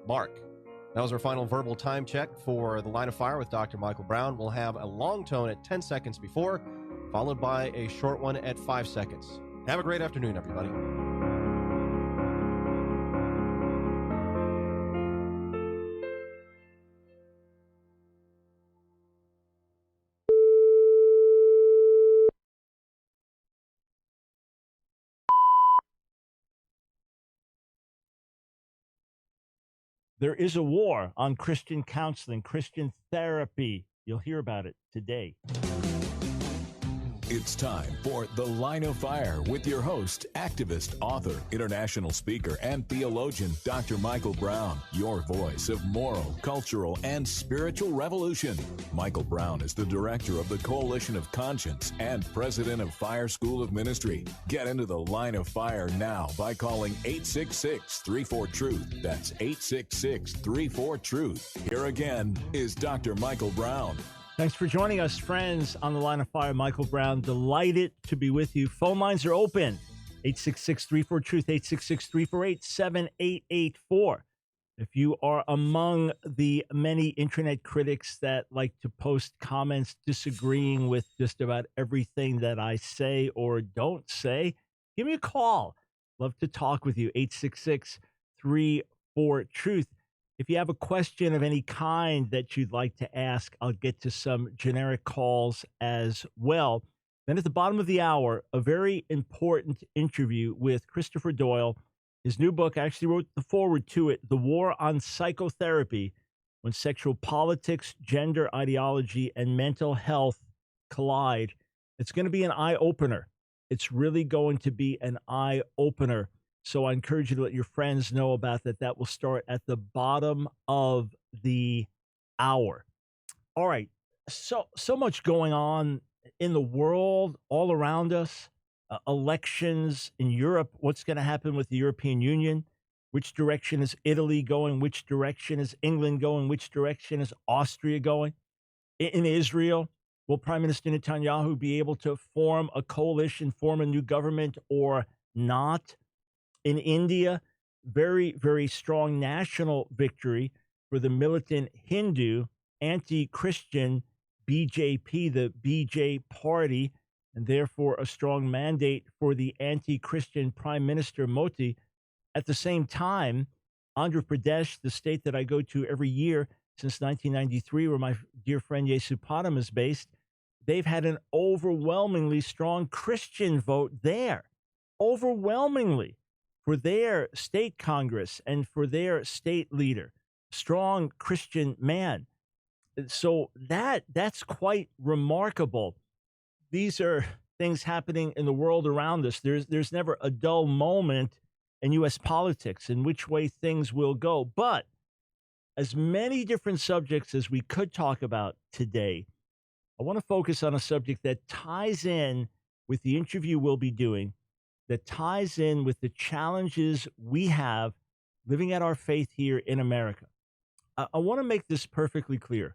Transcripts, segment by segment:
mark. That was our final verbal time check for The Line of Fire with Dr. Michael Brown. We'll have a long tone at 10 seconds before, followed by a short one at 5 seconds. Have a great afternoon, everybody. There is a war on Christian counseling, Christian therapy. You'll hear about it today. It's time for The Line of Fire with your host, activist, author, international speaker, and theologian, Dr. Michael Brown, your voice of moral, cultural, and spiritual revolution. Michael Brown is the director of the Coalition of Conscience and president of Fire School of Ministry. Get into The Line of Fire now by calling 866-34-TRUTH. That's 866-34-TRUTH. Here again is Dr. Michael Brown. Thanks for joining us, friends, on The Line of Fire. Michael Brown, delighted to be with you. Phone lines are open. 866-34-TRUTH, 866-348-7884. If you are among the many internet critics that like to post comments disagreeing with just about everything that I say or don't say, give me a call. Love to talk with you. 866-34-TRUTH. If you have a question of any kind that you'd like to ask, I'll get to some generic calls as well. Then at the bottom of the hour, a very important interview with Christopher Doyle. His new book, I actually wrote the foreword to it, The War on Psychotherapy, When Sexual Politics, Gender Ideology, and Mental Health Collide. It's going to be an eye-opener. It's really going to be an eye-opener. So I encourage you to let your friends know about that. That will start at the bottom of the hour. All right. So much going on in the world, all around us. Elections in Europe. What's going to happen with the European Union? Which direction is Italy going? Which direction is England going? Which direction is Austria going? In Israel, will Prime Minister Netanyahu be able to form a coalition, form a new government, or not? In India, very, very strong national victory for the militant Hindu, anti-Christian BJP, the BJ party, and therefore a strong mandate for the anti-Christian Prime Minister Modi. At the same time, Andhra Pradesh, the state that I go to every year since 1993, where my dear friend Yesu Padam is based, they've had an overwhelmingly strong Christian vote there. Overwhelmingly. For their state Congress and for their state leader, strong Christian man. So that's quite remarkable. These are things happening in the world around us. There's never a dull moment in U.S. politics in which way things will go. But as many different subjects as we could talk about today, I want to focus on a subject that ties in with the interview we'll be doing, that ties in with the challenges we have living out our faith here in America. I want to make this perfectly clear.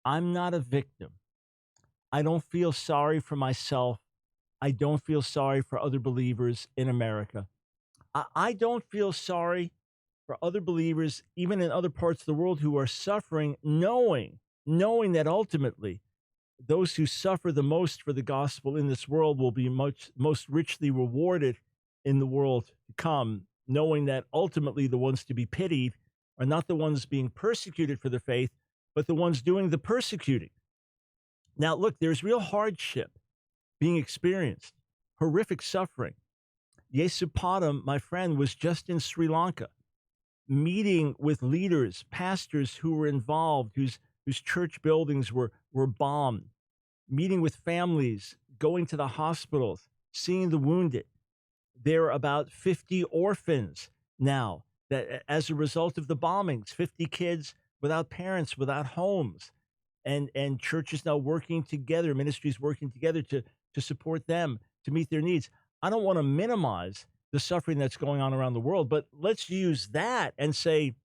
I'm not a victim. I don't feel sorry for myself. I don't feel sorry for other believers in America. I don't feel sorry for other believers, even in other parts of the world, who are suffering, knowing that ultimately those who suffer the most for the gospel in this world will be most richly rewarded in the world to come, knowing that ultimately the ones to be pitied are not the ones being persecuted for their faith, but the ones doing the persecuting. Now, look, there's real hardship being experienced, horrific suffering. Yesu Padam, my friend, was just in Sri Lanka, meeting with leaders, pastors who were involved, whose church buildings were bombed, meeting with families, going to the hospitals, seeing the wounded. There are about 50 orphans now that, as a result of the bombings, 50 kids without parents, without homes, and churches now working together, ministries working together to support them, to meet their needs. I don't want to minimize the suffering that's going on around the world, but let's use that and say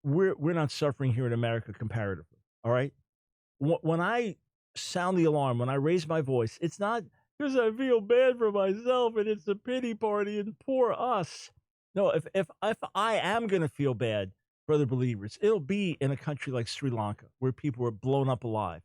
we're not suffering here in America comparatively. All right. When I sound the alarm, when I raise my voice, it's not because I feel bad for myself and it's a pity party and poor us. No, if I am going to feel bad for other believers. It'll be in a country like Sri Lanka, where people were blown up alive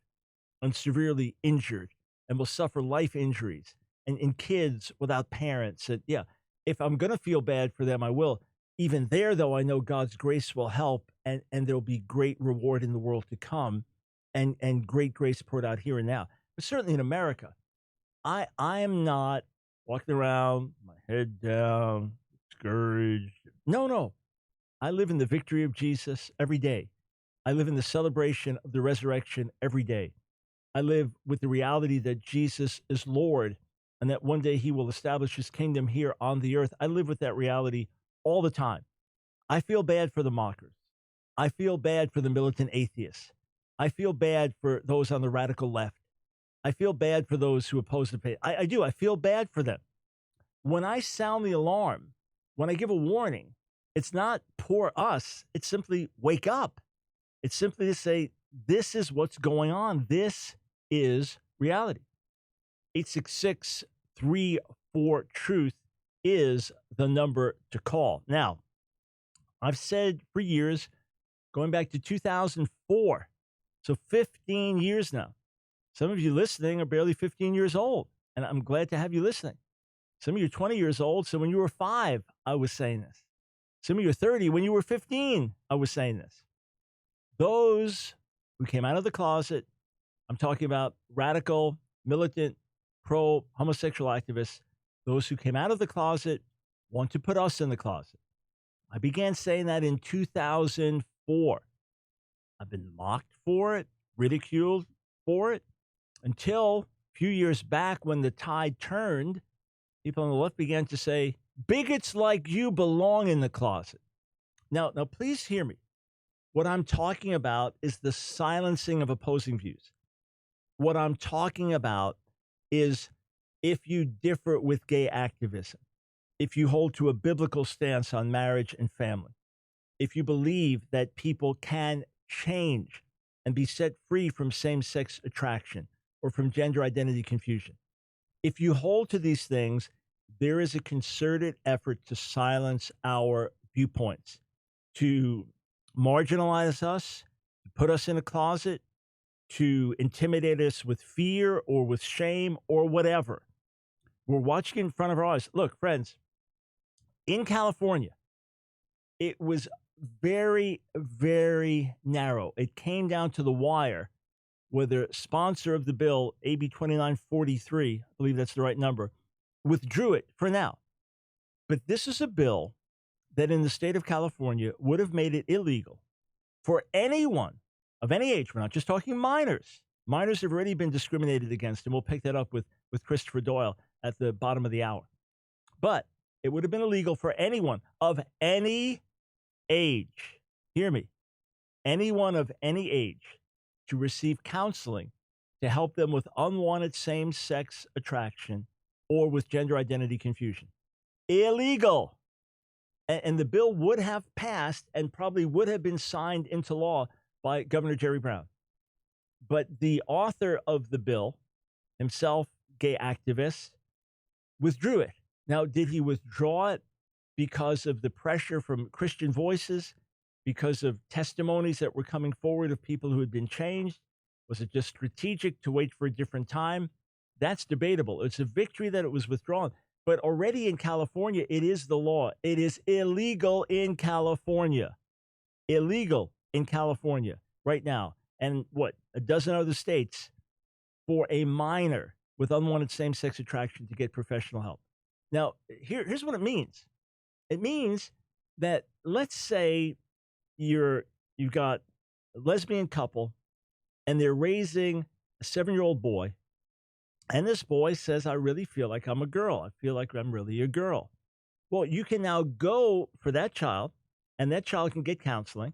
and severely injured and will suffer life injuries, and kids without parents. And yeah, if I'm going to feel bad for them, I will. Even there, though, I know God's grace will help, and there'll be great reward in the world to come, and great grace poured out here and now. But certainly in America, I am not walking around, my head down, discouraged. No. I live in the victory of Jesus every day. I live in the celebration of the resurrection every day. I live with the reality that Jesus is Lord and that one day he will establish his kingdom here on the earth. I live with that reality all the time. I feel bad for the mockers. I feel bad for the militant atheists. I feel bad for those on the radical left. I feel bad for those who oppose the faith. I do. I feel bad for them. When I sound the alarm, when I give a warning, it's not poor us. It's simply wake up. It's simply to say, this is what's going on. This is reality. 866-34-TRUTH is the number to call. Now, I've said for years, going back to 2004, so 15 years now. Some of you listening are barely 15 years old, and I'm glad to have you listening. Some of you are 20 years old, so when you were 5, I was saying this. Some of you are 30, when you were 15, I was saying this. Those who came out of the closet, I'm talking about radical, militant, pro-homosexual activists, those who came out of the closet want to put us in the closet. I began saying that in 2004. I've been mocked for it, ridiculed for it, until a few years back when the tide turned, people on the left began to say, bigots like you belong in the closet. Now, please hear me. What I'm talking about is the silencing of opposing views. What I'm talking about is if you differ with gay activism, if you hold to a biblical stance on marriage and family, if you believe that people can change and be set free from same-sex attraction or from gender identity confusion, if you hold to these things, there is a concerted effort to silence our viewpoints, to marginalize us, to put us in a closet, to intimidate us with fear or with shame or whatever. We're watching in front of our eyes. Look, friends, in California, it was very, very narrow. It came down to the wire where the sponsor of the bill, AB 2943, I believe that's the right number, withdrew it for now. But this is a bill that in the state of California would have made it illegal for anyone of any age. We're not just talking minors. Minors have already been discriminated against, and we'll pick that up with Christopher Doyle at the bottom of the hour. But it would have been illegal for anyone of any age, hear me, anyone of any age to receive counseling to help them with unwanted same-sex attraction or with gender identity confusion. Illegal. And the bill would have passed and probably would have been signed into law by Governor Jerry Brown. But the author of the bill, himself gay activist, withdrew it. Now, did he withdraw it because of the pressure from Christian voices, because of testimonies that were coming forward of people who had been changed? Was it just strategic to wait for a different time? That's debatable. It's a victory that it was withdrawn. But already in California, it is the law. It is illegal in California. Illegal in California right now. And a dozen other states for a minor with unwanted same-sex attraction to get professional help. Now, here's what it means. It means that, let's say you've got a lesbian couple and they're raising a 7-year-old boy. And this boy says, I really feel like I'm a girl. I feel like I'm really a girl. Well, you can now go for that child, and that child can get counseling.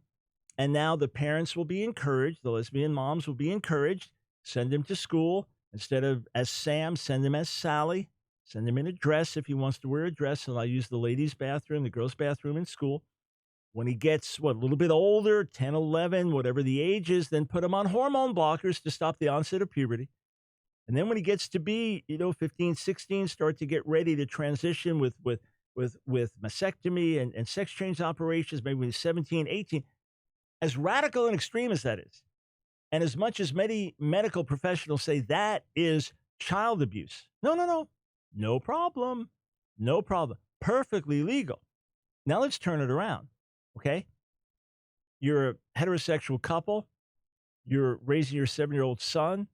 And now the parents will be encouraged, the lesbian moms will be encouraged, send him to school. Instead of as Sam, send him as Sally. Send him in a dress if he wants to wear a dress. And I'll use the ladies' bathroom, the girls' bathroom in school. When he gets, a little bit older, 10, 11, whatever the age is, then put him on hormone blockers to stop the onset of puberty. And then when he gets to be, 15, 16, start to get ready to transition with mastectomy and sex change operations, maybe when he's 17, 18, As radical and extreme as that is, and as much as many medical professionals say that is child abuse, no problem. No problem. Perfectly legal. Now let's turn it around, okay? You're a heterosexual couple. You're raising your 7-year-old son.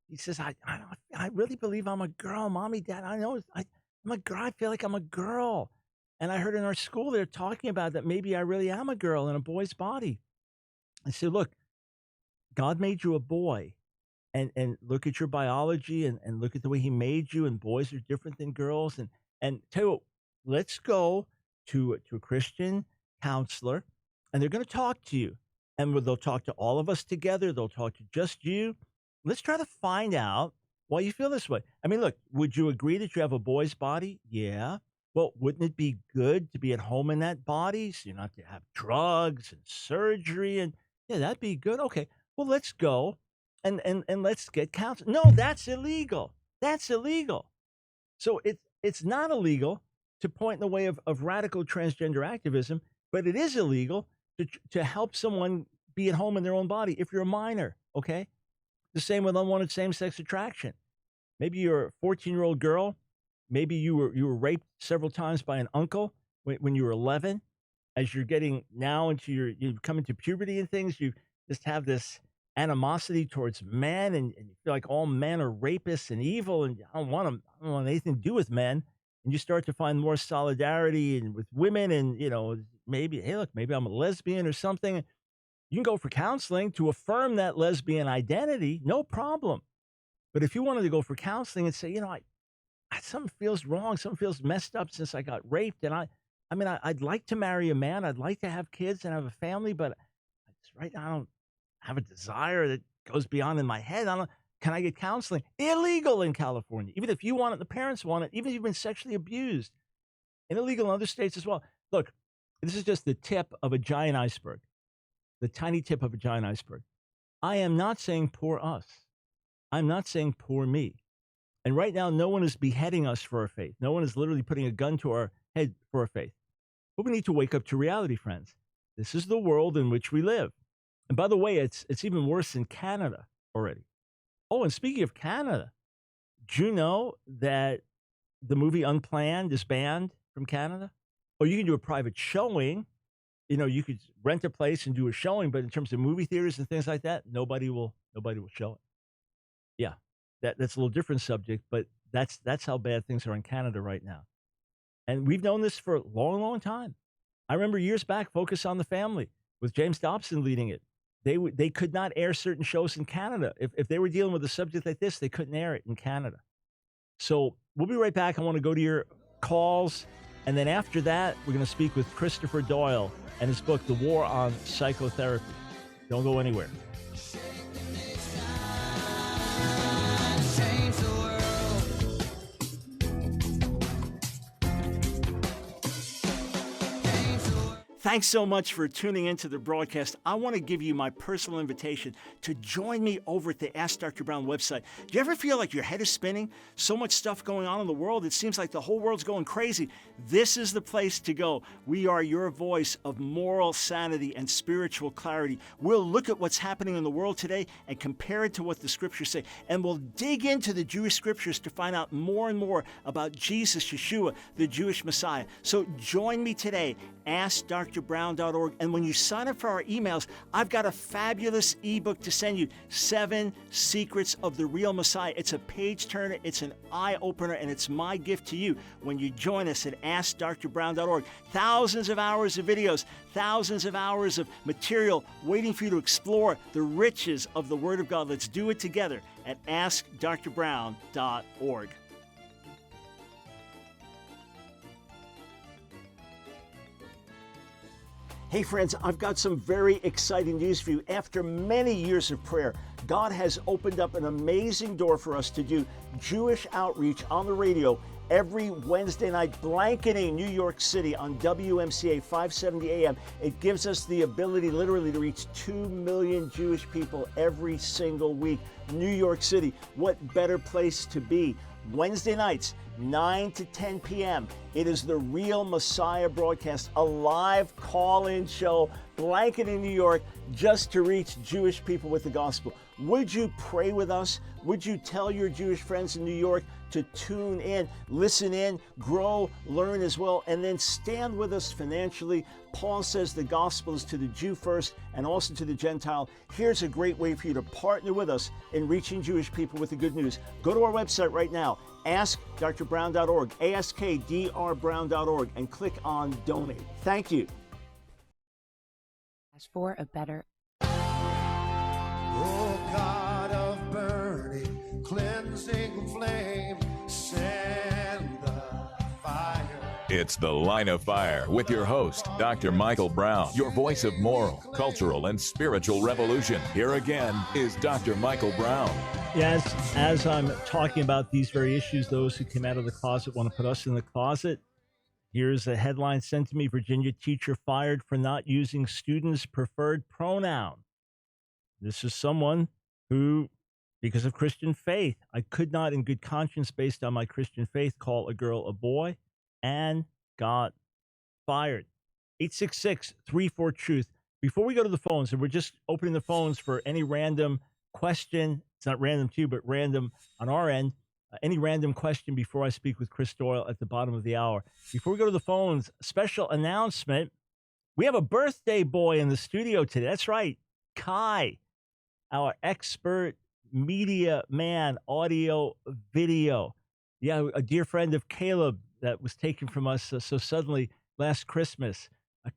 He says, I really believe I'm a girl, Mommy, Dad. I know I'm a girl. I feel like I'm a girl. And I heard in our school they're talking about that maybe I really am a girl in a boy's body. I said, look, God made you a boy. And look at your biology and look at the way he made you. And boys are different than girls. And tell you what, let's go to a Christian counselor, and they're going to talk to you. And they'll talk to all of us together. They'll talk to just you. Let's try to find out why you feel this way. I mean, look, would you agree that you have a boy's body? Yeah. Well, wouldn't it be good to be at home in that body so you don't have to have drugs and surgery? And yeah, that'd be good. Okay, well, let's go and let's get counseling. No, that's illegal. That's illegal. So it's not illegal to point in the way of radical transgender activism, but it is illegal to help someone be at home in their own body if you're a minor, okay? The same with unwanted same-sex attraction. Maybe you're a 14-year-old girl. Maybe you were raped several times by an uncle when you were 11. As you're getting now you come into puberty and things, you just have this animosity towards men, and you feel like all men are rapists and evil, and I don't want anything to do with men. And you start to find more solidarity with women, and maybe, hey, look, maybe I'm a lesbian or something. You can go for counseling to affirm that lesbian identity, no problem. But if you wanted to go for counseling and say, something feels wrong, something feels messed up since I got raped, and I'd like to marry a man, I'd like to have kids and have a family, but right now I don't have a desire that goes beyond in my head. Can I get counseling? Illegal in California. Even if you want it, the parents want it, even if you've been sexually abused. And illegal in other states as well. Look, this is just the tip of a giant iceberg. The tiny tip of a giant iceberg. I am not saying poor us. I'm not saying poor me. And right now, no one is beheading us for our faith. No one is literally putting a gun to our head for our faith. But we need to wake up to reality, friends. This is the world in which we live. And by the way, it's even worse in Canada already. Oh, and speaking of Canada, do you know that the movie Unplanned is banned from Canada? Oh, you can do a private showing. You could rent a place and do a showing, but in terms of movie theaters and things like that, nobody will show it. Yeah, that's a little different subject, but that's how bad things are in Canada right now. And we've known this for a long, long time. I remember years back, Focus on the Family, with James Dobson leading it. They could not air certain shows in Canada. If they were dealing with a subject like this, they couldn't air it in Canada. So we'll be right back. I want to go to your calls. And then after that, we're going to speak with Christopher Doyle and his book, The War on Psychotherapy. Don't go anywhere. Thanks so much for tuning into the broadcast. I want to give you my personal invitation to join me over at the Ask Dr. Brown website. Do you ever feel like your head is spinning? So much stuff going on in the world. It seems like the whole world's going crazy. This is the place to go. We are your voice of moral sanity and spiritual clarity. We'll look at what's happening in the world today and compare it to what the scriptures say. And we'll dig into the Jewish scriptures to find out more and more about Jesus, Yeshua, the Jewish Messiah. So join me today. AskDrBrown.org. And when you sign up for our emails, I've got a fabulous ebook to send you, 7 Secrets of the Real Messiah. It's a page turner, it's an eye opener, and it's my gift to you when you join us at AskDrBrown.org. Thousands of hours of videos, thousands of hours of material waiting for you to explore the riches of the Word of God. Let's do it together at AskDrBrown.org. Hey friends, I've got some very exciting news for you. After many years of prayer, God has opened up an amazing door for us to do Jewish outreach on the radio every Wednesday night, blanketing New York City on WMCA 570 AM. It gives us the ability literally to reach 2 million Jewish people every single week. New York City, what better place to be? Wednesday nights, 9 to 10 p.m. It is the Real Messiah broadcast, a live call-in show blanketing New York just to reach Jewish people with the gospel. Would you pray with us? Would you tell your Jewish friends in New York to tune in, listen in, grow, learn as well, and then stand with us financially? Paul says the gospel is to the Jew first and also to the Gentile. Here's a great way for you to partner with us in reaching Jewish people with the good news. Go to our website right now, askdrbrown.org, askdrbrown.org, and click on donate. Thank you. For a better. Oh God of burning, cleansing flame, send the fire. It's The Line of Fire with your host, Dr. Michael Brown, your voice of moral, cultural, and spiritual revolution. Here again is Dr. Michael Brown. Yes, as I'm talking about these very issues, those who came out of the closet want to put us in the closet. Here's a headline sent to me: Virginia teacher fired for not using students' preferred pronoun. This is someone who, because of Christian faith, I could not in good conscience, based on my Christian faith, call a girl a boy, and got fired. 866-34-TRUTH. Before we go to the phones, and we're just opening the phones for any random question. It's not random to you, but random on our end. Any random question before I speak with Chris Doyle at the bottom of the hour. Before we go to the phones, special announcement. We have a birthday boy in the studio today. That's right, Kai, our expert media man, audio, video. Yeah, a dear friend of Caleb that was taken from us so suddenly last Christmas.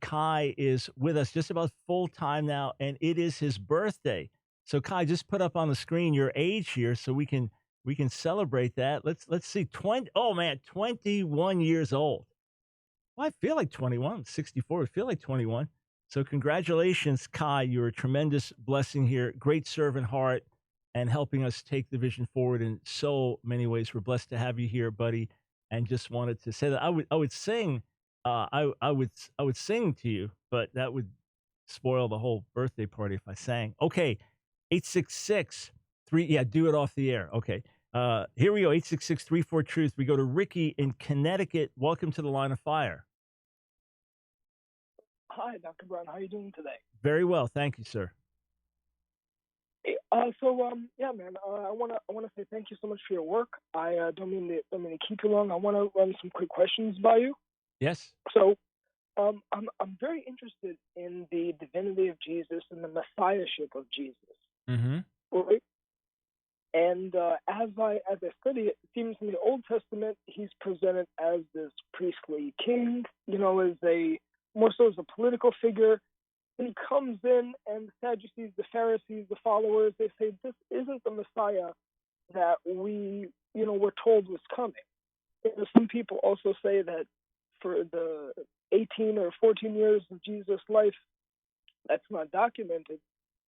Kai is with us just about full time now, and it is his birthday. So Kai, just put up on the screen your age here so we can celebrate that. Let's see, 21 years old. Well, I feel like 21, 64, I feel like 21. So congratulations, Kai. You're a tremendous blessing here. Great servant heart and helping us take the vision forward in so many ways. We're blessed to have you here, buddy. And just wanted to say that I would sing, I would sing to you, but that would spoil the whole birthday party if I sang. Okay, 866-3, yeah, do it off the air. Okay. Here we go, 866-34-TRUTH. We go to Ricky in Connecticut. Welcome to the Line of Fire. Hi, Dr. Brown. How are you doing today? Very well, thank you, sir. Yeah, man. I wanna say thank you so much for your work. I don't mean to keep you long. I want to run some quick questions by you. Yes. So, I'm very interested in the divinity of Jesus and the messiahship of Jesus. Mm-hmm. Right? And as I study it, it seems in the Old Testament he's presented as this priestly king, as more so as a political figure. And he comes in, and the Sadducees, the Pharisees, the followers, they say this isn't the Messiah that we, were told was coming. Some people also say that for the 18 or 14 years of Jesus' life, that's not documented,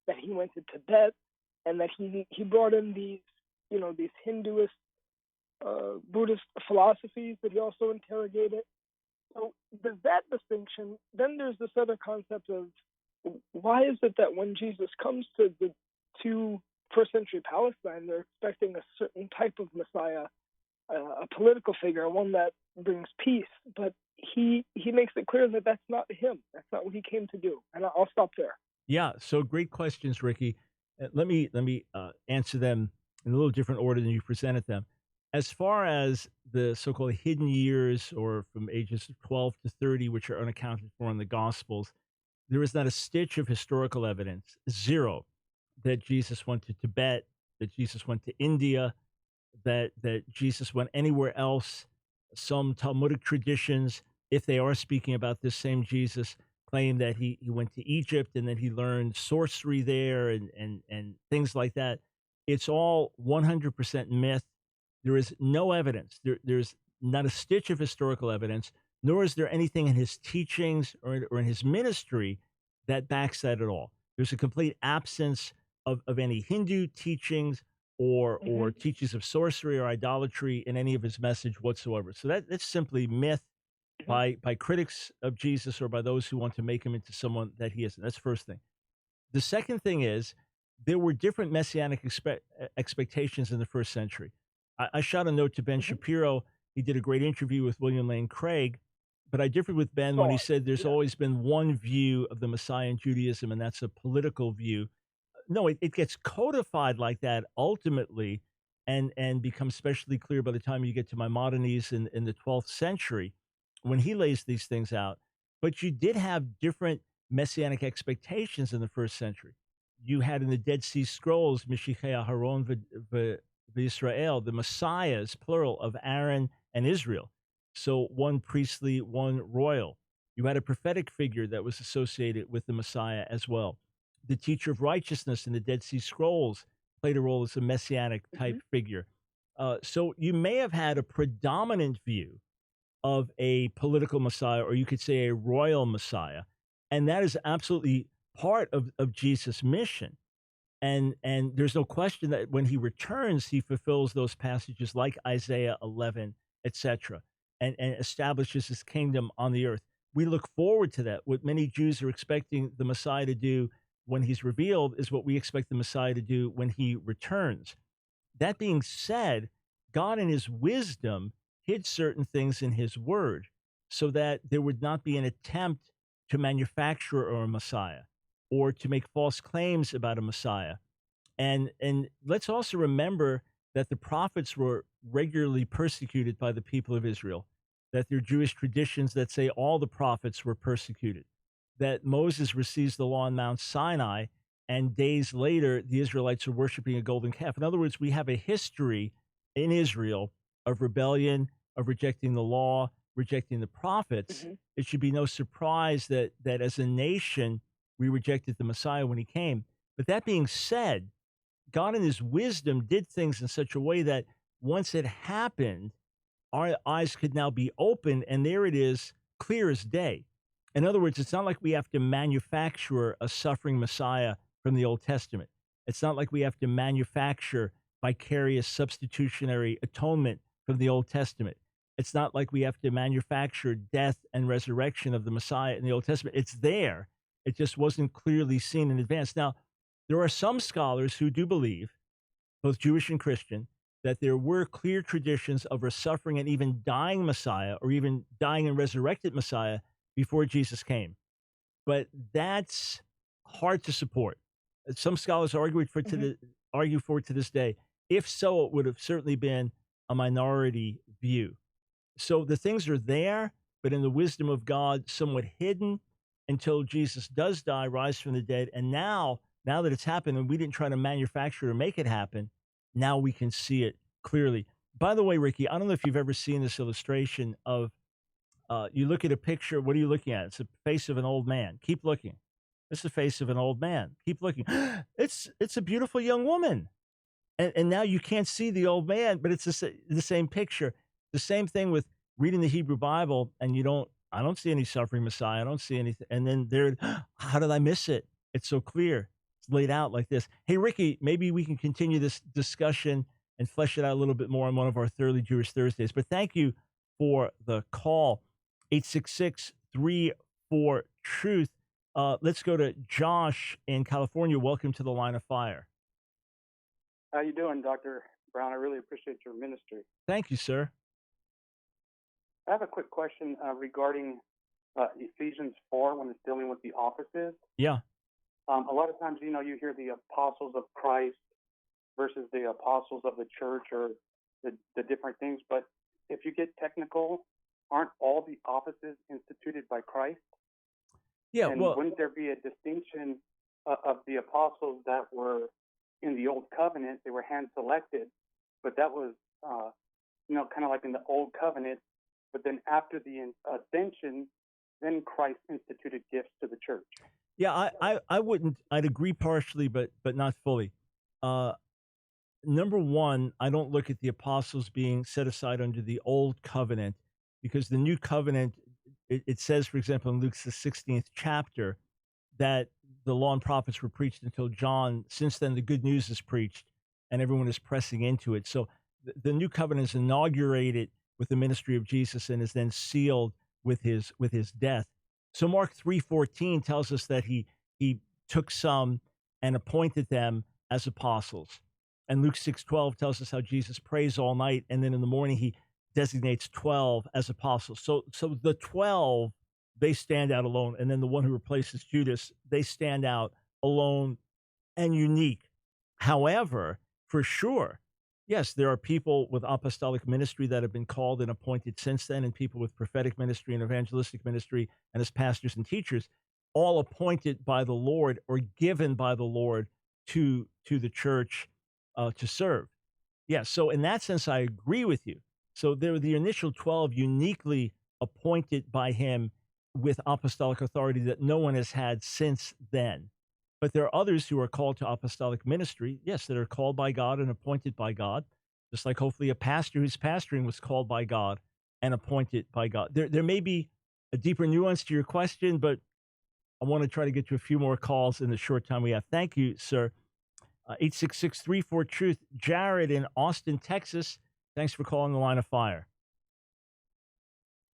that he went to Tibet, and that he brought in these Hinduist, Buddhist philosophies that he also interrogated. So there's that distinction. Then there's this other concept of why is it that when Jesus comes to the first century Palestine, they're expecting a certain type of Messiah, a political figure, one that brings peace, but he makes it clear that that's not him. That's not what he came to do. And I'll stop there. Yeah, so great questions, Ricky. Let me answer them in a little different order than you presented them. As far as the so-called hidden years, or from ages 12 to 30, which are unaccounted for in the Gospels, there is not a stitch of historical evidence, zero, that Jesus went to Tibet, that Jesus went to India, that Jesus went anywhere else. Some Talmudic traditions, if they are speaking about this same Jesus, claim that he went to Egypt and then he learned sorcery there and things like that. It's all 100% myth. There is no evidence. There's not a stitch of historical evidence, nor is there anything in his teachings or in his ministry that backs that at all. There's a complete absence of any Hindu teachings or teachings of sorcery or idolatry in any of his message whatsoever. So that's simply myth by critics of Jesus, or by those who want to make him into someone that he isn't. That's the first thing. The second thing is, there were different messianic expectations in the first century. I shot a note to Ben Shapiro. He did a great interview with William Lane Craig, But I differed with Ben when he thought. said there's Yeah. always been one view of the Messiah in Judaism, and that's a political view. No, it gets codified like that ultimately, and becomes especially clear by the time you get to Maimonides in the 12th century, when he lays these things out. But you did have different messianic expectations in the first century. You had in the Dead Sea Scrolls, Mishichei Aharon v'Yisrael, the messiahs, plural, of Aaron and Israel. So one priestly, one royal. You had a prophetic figure that was associated with the Messiah as well. The teacher of righteousness in the Dead Sea Scrolls played a role as a messianic type figure. So you may have had a predominant view of a political Messiah, or you could say a royal Messiah. And that is absolutely part of Jesus' mission. And there's no question that when he returns, he fulfills those passages like Isaiah 11, etc., and establishes his kingdom on the earth. We look forward to that. What many Jews are expecting the Messiah to do when he's revealed is what we expect the Messiah to do when he returns. That being said, God in his wisdom hid certain things in his word so that there would not be an attempt to manufacture a Messiah or to make false claims about a Messiah. And let's also remember that the prophets were regularly persecuted by the people of Israel, that there are Jewish traditions that say all the prophets were persecuted, that Moses receives the law on Mount Sinai, and days later, the Israelites are worshiping a golden calf. In other words, we have a history in Israel of rebellion, of rejecting the law, rejecting the prophets. It should be no surprise that as a nation, we rejected the Messiah when he came. But that being said, God in his wisdom did things in such a way that once it happened, our eyes could now be open, and there it is, clear as day. In other words, it's not like we have to manufacture a suffering Messiah from the Old Testament. It's not like we have to manufacture vicarious substitutionary atonement from the Old Testament. It's not like we have to manufacture death and resurrection of the Messiah in the Old Testament. It's there. It just wasn't clearly seen in advance. Now, there are some scholars who do believe, both Jewish and Christian, that there were clear traditions of a suffering and even dying Messiah, or even dying and resurrected Messiah before Jesus came. But that's hard to support. Some scholars argue for it to this day. If so, it would have certainly been a minority view. So the things are there, but in the wisdom of God, somewhat hidden until Jesus does die, rise from the dead. And now that it's happened, and we didn't try to manufacture or make it happen, now we can see it clearly. By the way, Ricky, I don't know if you've ever seen this illustration of, you look at a picture, what are you looking at? It's the face of an old man. Keep looking. It's the face of an old man. Keep looking. It's a beautiful young woman. And now you can't see the old man, but it's the same picture. The same thing with reading the Hebrew Bible, and I don't see any suffering Messiah. I don't see anything. And then how did I miss it? It's so clear. It's laid out like this. Hey, Ricky, maybe we can continue this discussion and flesh it out a little bit more on one of our Thoroughly Jewish Thursdays. But thank you for the call. 866-34-TRUTH. Let's go to Josh in California. Welcome to the Line of Fire. How you doing, Dr. Brown? I really appreciate your ministry. Thank you, sir. I have a quick question regarding Ephesians 4 when it's dealing with the offices. Yeah. A lot of times, you hear the apostles of Christ versus the apostles of the church, or the different things. But if you get technical, aren't all the offices instituted by Christ? Yeah. And well, wouldn't there be a distinction of the apostles that were in the Old Covenant? They were hand-selected, but that was, kind of like in the Old Covenant. But then after the ascension, then Christ instituted gifts to the church. Yeah, I wouldn't. I'd agree partially, but not fully. Number one, I don't look at the apostles being set aside under the Old Covenant, because the New Covenant, it says, for example, in Luke's the 16th chapter, that the law and prophets were preached until John. Since then, the good news is preached, and everyone is pressing into it. So the New Covenant is inaugurated with the ministry of Jesus and is then sealed with his death. So Mark 3:14 tells us that he took some and appointed them as apostles. And Luke 6:12 tells us how Jesus prays all night, and then in the morning he designates 12 as apostles. So the 12, they stand out alone. And then the one who replaces Judas, they stand out alone and unique. However, for sure, yes, there are people with apostolic ministry that have been called and appointed since then, and people with prophetic ministry and evangelistic ministry and as pastors and teachers, all appointed by the Lord or given by the Lord to the church to serve. Yeah, so in that sense, I agree with you. So there were the initial 12 uniquely appointed by him with apostolic authority that no one has had since then. But there are others who are called to apostolic ministry, yes, that are called by God and appointed by God, just like hopefully a pastor who's pastoring was called by God and appointed by God. There may be a deeper nuance to your question, but I want to try to get to a few more calls in the short time we have. Thank you, sir. 866-34-TRUTH. Jared in Austin, Texas. Thanks for calling the Line of Fire.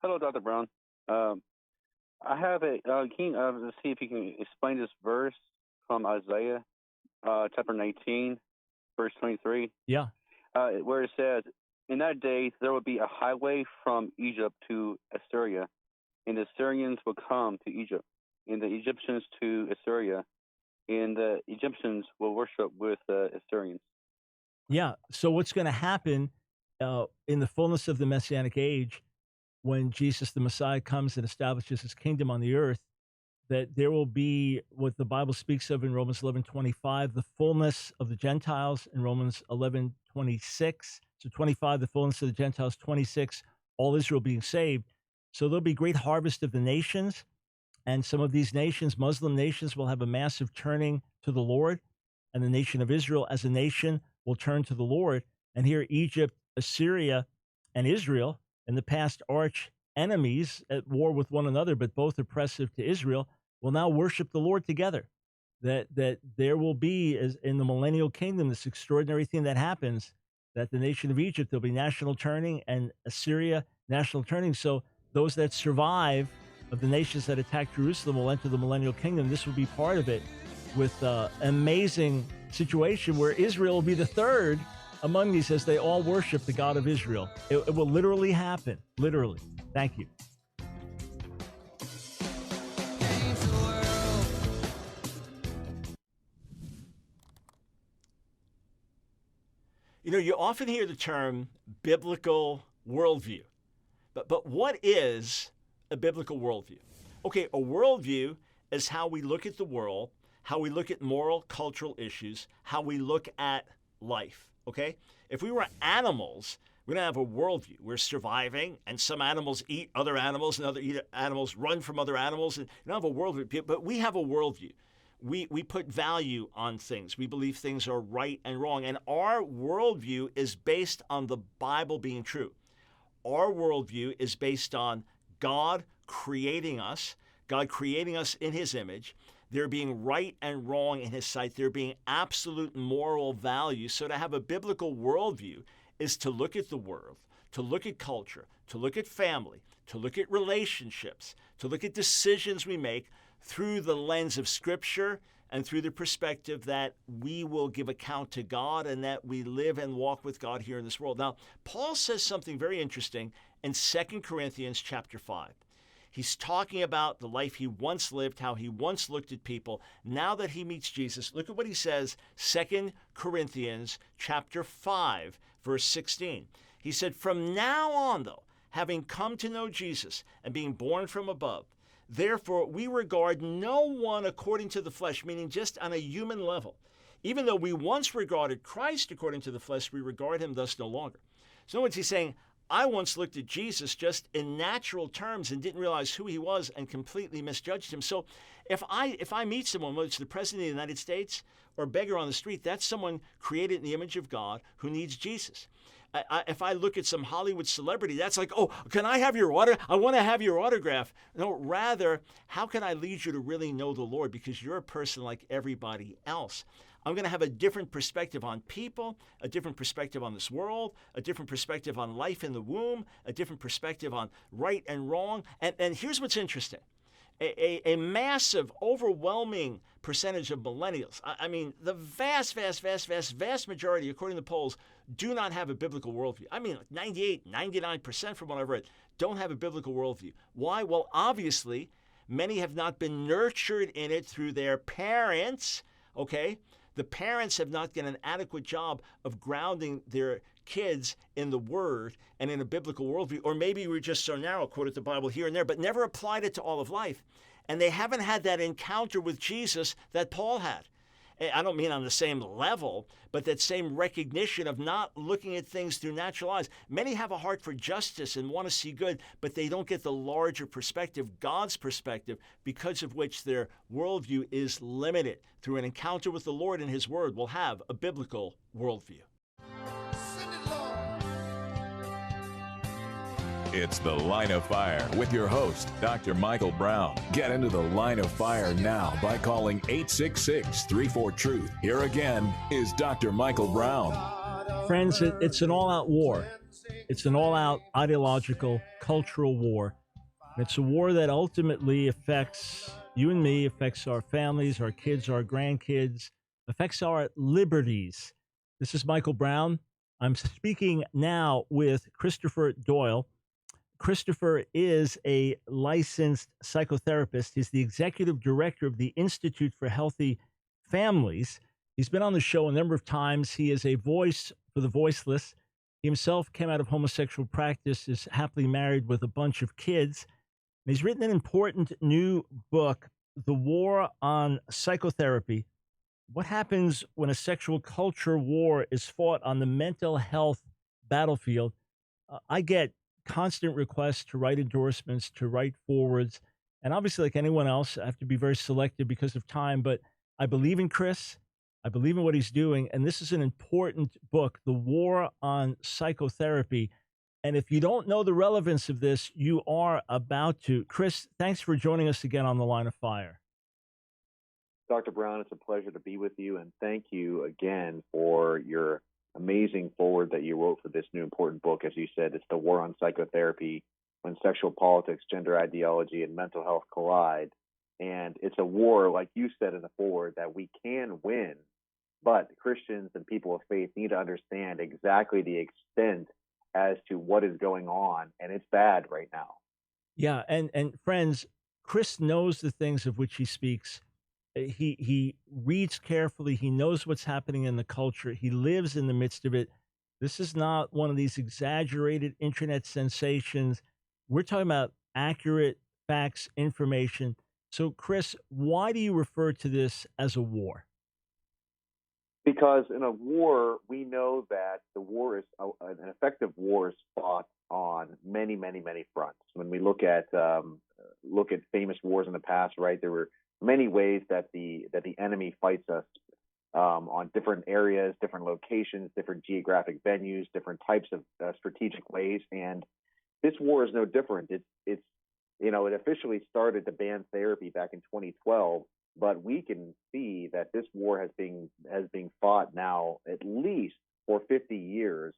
Hello, Dr. Brown. I have a, let's see if you can explain this verse from Isaiah, chapter 19, verse 23. Yeah. Where it says, in that day there will be a highway from Egypt to Assyria, and the Assyrians will come to Egypt, and the Egyptians to Assyria, and the Egyptians will worship with the Assyrians. Yeah. So what's going to happen in the fullness of the Messianic age, when Jesus the Messiah comes and establishes his kingdom on the earth, that there will be what the Bible speaks of in Romans 11:25, the fullness of the Gentiles in Romans 11:26. So 25, the fullness of the Gentiles, 26, all Israel being saved. So there'll be great harvest of the nations. And some of these nations, Muslim nations, will have a massive turning to the Lord. And the nation of Israel as a nation will turn to the Lord. And here Egypt, Assyria, and Israel, in the past arch enemies at war with one another, but both oppressive to Israel, will now worship the Lord together. That there will be, as in the millennial kingdom, this extraordinary thing that happens, that the nation of Egypt, there'll be national turning, and Assyria, national turning. So those that survive of the nations that attack Jerusalem will enter the millennial kingdom. This will be part of it, with an amazing situation where Israel will be the third among these as they all worship the God of Israel. It will literally happen, literally. Thank you. You know, you often hear the term biblical worldview, but what is a biblical worldview? Okay, a worldview is how we look at the world, how we look at moral, cultural issues, how we look at life, okay? If we were animals, we don't have a worldview. We're surviving, and some animals eat other animals, and other animals run from other animals, and you don't have a worldview, but we have a worldview. We put value on things. We believe things are right and wrong, and our worldview is based on the Bible being true. Our worldview is based on God creating us in his image, there being right and wrong in his sight, there being absolute moral value. So to have a biblical worldview is to look at the world, to look at culture, to look at family, to look at relationships, to look at decisions we make through the lens of Scripture and through the perspective that we will give account to God and that we live and walk with God here in this world. Now, Paul says something very interesting in 2 Corinthians chapter 5. He's talking about the life he once lived, how he once looked at people. Now that he meets Jesus, look at what he says, 2 Corinthians chapter 5, verse 16. He said, "From now on, though, having come to know Jesus and being born from above, therefore we regard no one according to the flesh," meaning just on a human level. "Even though we once regarded Christ according to the flesh, we regard him thus no longer." So in other words, he's saying, I once looked at Jesus just in natural terms and didn't realize who he was and completely misjudged him. So if I meet someone, whether it's the President of the United States or a beggar on the street, that's someone created in the image of God who needs Jesus. If I look at some Hollywood celebrity, that's like, oh, can I have your I want to have your autograph. No, rather, how can I lead you to really know the Lord? Because you're a person like everybody else. I'm going to have a different perspective on people, a different perspective on this world, a different perspective on life in the womb, a different perspective on right and wrong. And here's what's interesting. a massive, overwhelming percentage of millennials, I mean, the vast majority, according to polls, do not have a biblical worldview. I mean, 98, 99% from what I've read don't have a biblical worldview. Why? Well, obviously, many have not been nurtured in it through their parents, okay? The parents have not done an adequate job of grounding their kids in the Word and in a biblical worldview. Or maybe we're just so narrow, quoted the Bible here and there, but never applied it to all of life. And they haven't had that encounter with Jesus that Paul had. I don't mean on the same level, but that same recognition of not looking at things through natural eyes. Many have a heart for justice and want to see good, but they don't get the larger perspective, God's perspective, because of which their worldview is limited. Through an encounter with the Lord and His Word, will have a biblical worldview. It's The Line of Fire with your host, Dr. Michael Brown. Get into the Line of Fire now by calling 866-34-TRUTH. Here again is Dr. Michael Brown. Friends, it's an all-out war. It's an all-out ideological, cultural war. It's a war that ultimately affects you and me, affects our families, our kids, our grandkids, affects our liberties. This is Michael Brown. I'm speaking now with Christopher Doyle. Christopher is a licensed psychotherapist. He's the executive director of the Institute for Healthy Families. He's been on the show a number of times. He is a voice for the voiceless. He himself came out of homosexual practice, is happily married with a bunch of kids. And he's written an important new book, The War on Psychotherapy. What happens when a sexual culture war is fought on the mental health battlefield? I get constant requests to write endorsements, to write forwards. And obviously, like anyone else, I have to be very selective because of time. But I believe in Chris. I believe in what he's doing. And this is an important book, The War on Psychotherapy. And if you don't know the relevance of this, you are about to. Chris, thanks for joining us again on The Line of Fire. Dr. Brown, it's a pleasure to be with you. And thank you again for your amazing forward that you wrote for this new important book. As you said, it's The War on Psychotherapy, when sexual politics, gender ideology, and mental health collide. And it's a war, like you said in the forward, that we can win, but Christians and people of faith need to understand exactly the extent as to what is going on, and it's bad right now. Yeah, and friends, Chris knows the things of which he speaks. He reads carefully. He knows what's happening in the culture. He lives in the midst of it. This is not one of these exaggerated internet sensations. We're talking about accurate facts, information. So, Chris, why do you refer to this as a war? Because in a war, we know that the war is an effective war is fought on many fronts. When we look at famous wars in the past, right, there were many ways that the enemy fights us on different areas, different locations, different geographic venues, different types of strategic ways, and this war is no different. It's it officially started to ban therapy back in 2012, but we can see that this war has been fought now at least for 50 years,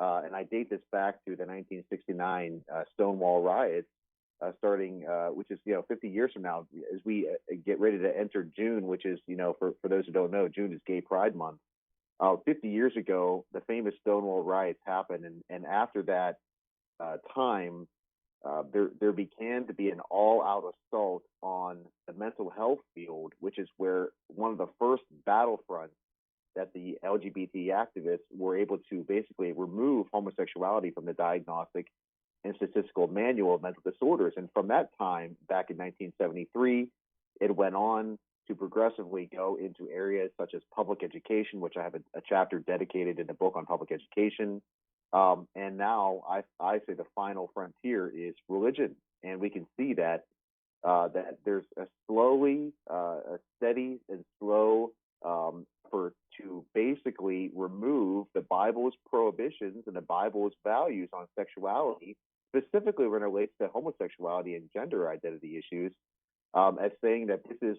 and I date this back to the 1969 Stonewall riots. Starting, which is 50 years from now, as we get ready to enter June, which is for those who don't know, June is Gay Pride Month. 50 years ago, the famous Stonewall riots happened, and after that time, there began to be an all-out assault on the mental health field, which is where one of the first battlefronts that the LGBT activists were able to basically remove homosexuality from the diagnostic and statistical manual of mental disorders. And from that time, back in 1973, it went on to progressively go into areas such as public education, which I have a chapter dedicated in the book on public education. And now I say the final frontier is religion. And we can see that there's a steady and slow effort to basically remove the Bible's prohibitions and the Bible's values on sexuality, specifically when it relates to homosexuality and gender identity issues, as saying that this is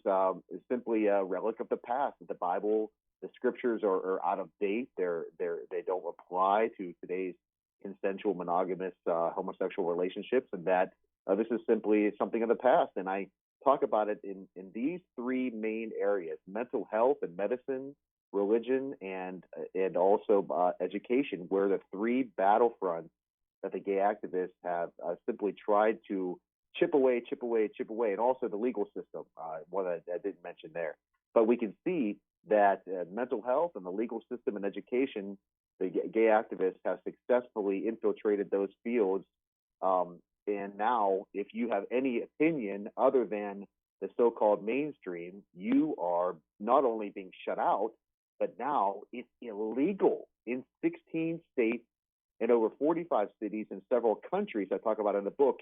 simply a relic of the past, that the Bible, the scriptures are out of date, they don't apply to today's consensual monogamous homosexual relationships, and that This is simply something of the past. And I talk about it in these three main areas: mental health and medicine, religion, and also education, where the three battlefronts that the gay activists have simply tried to chip away, and also the legal system, one that I didn't mention there. But we can see that mental health and the legal system and education, the gay activists have successfully infiltrated those fields. And now, if you have any opinion other than the so-called mainstream, you are not only being shut out, but now it's illegal in 16 states and over 45 cities in several countries. I talk about in the book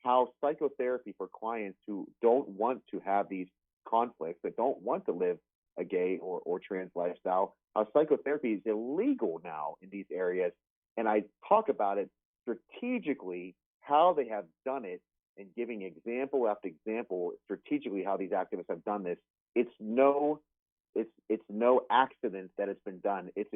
how psychotherapy for clients who don't want to have these conflicts, that don't want to live a gay or trans lifestyle, how psychotherapy is illegal now in these areas. And I talk about it strategically, how they have done it, and giving example after example strategically how these activists have done this. It's no accident that it's been done. It's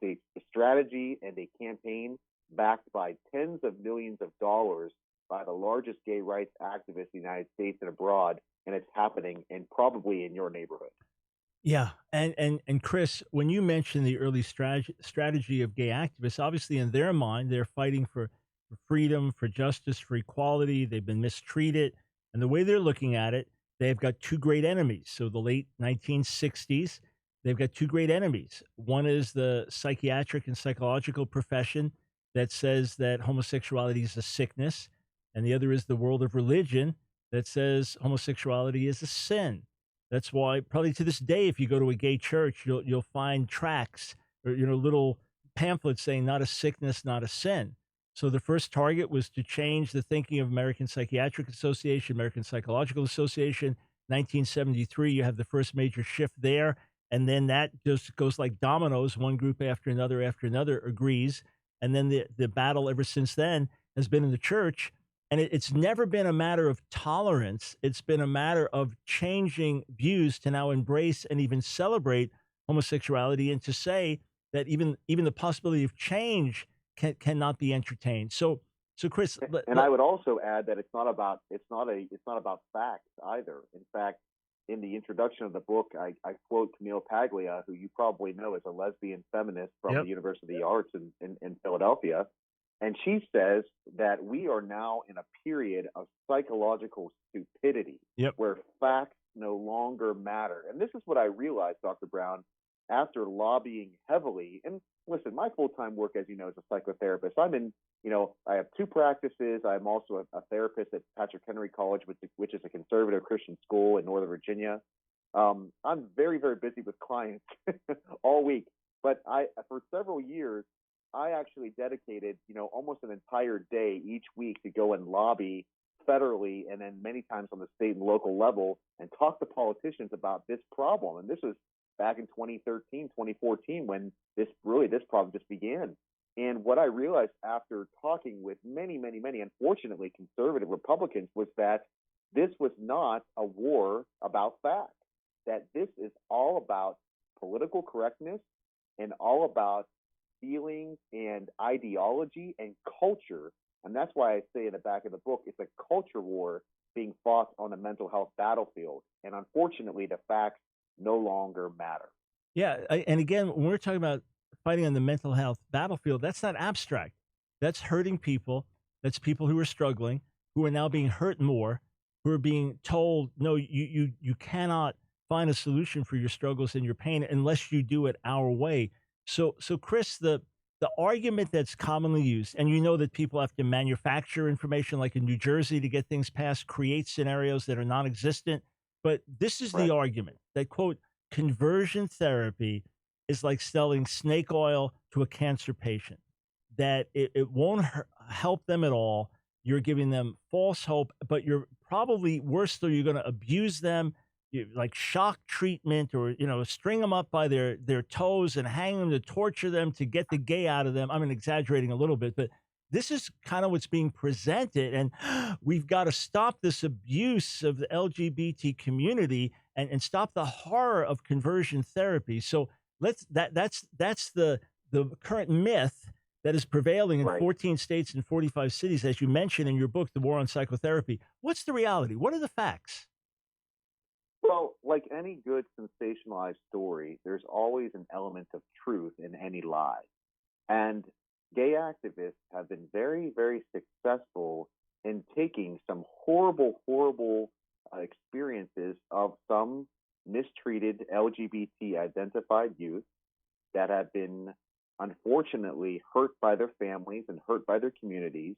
a strategy and a campaign backed by tens of millions of dollars by the largest gay rights activists in the United States and abroad, and it's happening and probably in your neighborhood. Yeah, and Chris, when you mention the early strategy of gay activists, obviously in their mind they're fighting for freedom, for justice, for equality. They've been mistreated, and the way they're looking at it, they've got two great enemies. So the late 1960s, they've got two great enemies. One is the psychiatric and psychological profession that says that homosexuality is a sickness, and the other is the world of religion that says homosexuality is a sin. That's why probably to this day, if you go to a gay church, you'll find tracts or little pamphlets saying not a sickness, not a sin. So the first target was to change the thinking of American Psychiatric Association, American Psychological Association. 1973, you have the first major shift there, and then that just goes like dominoes. One group after another agrees, and then the battle ever since then has been in the church. And it's never been a matter of tolerance. It's been a matter of changing views to now embrace and even celebrate homosexuality, and to say that even the possibility of change cannot be entertained. So Chris, I would also add that it's not about facts either. In fact, in the introduction of the book, I quote Camille Paglia, who you probably know is a lesbian feminist from the University of the Arts in Philadelphia. And she says that we are now in a period of psychological stupidity where facts no longer matter. And this is what I realized, Dr. Brown, after lobbying heavily. And listen, my full-time work, as you know, is a psychotherapist. I have two practices. I'm also a therapist at Patrick Henry College, which is a conservative Christian school in Northern Virginia. I'm very, very busy with clients all week. But for several years, I actually dedicated, almost an entire day each week to go and lobby federally and then many times on the state and local level and talk to politicians about this problem. And this was back in 2013, 2014, when this problem just began. And what I realized after talking with many, many, many, unfortunately, conservative Republicans was that this was not a war about facts, that this is all about political correctness and all about feelings and ideology and culture. And that's why I say in the back of the book, it's a culture war being fought on a mental health battlefield. And unfortunately, the facts no longer matter. Yeah. And again, when we're talking about fighting on the mental health battlefield, that's not abstract. That's hurting people. That's people who are struggling, who are now being hurt more, who are being told, no, you cannot find a solution for your struggles and your pain unless you do it our way. So Chris, the argument that's commonly used, and you know that people have to manufacture information, like in New Jersey, to get things passed, create scenarios that are non-existent. But this is the argument that, quote, conversion therapy is like selling snake oil to a cancer patient, that it won't help them at all. You're giving them false hope, but you're probably worse, though, you're going to abuse them. Like shock treatment, or string them up by their toes and hang them to torture them to get the gay out of them. I'm exaggerating a little bit, but this is kind of what's being presented, and we've got to stop this abuse of the LGBT community and stop the horror of conversion therapy. So that's the current myth that is prevailing in Right. 14 states and 45 cities, as you mentioned in your book, The War on Psychotherapy. What's the reality? What are the facts? Well, like any good sensationalized story, there's always an element of truth in any lie. And gay activists have been very, very successful in taking some horrible, horrible experiences of some mistreated LGBT identified youth that have been unfortunately hurt by their families and hurt by their communities,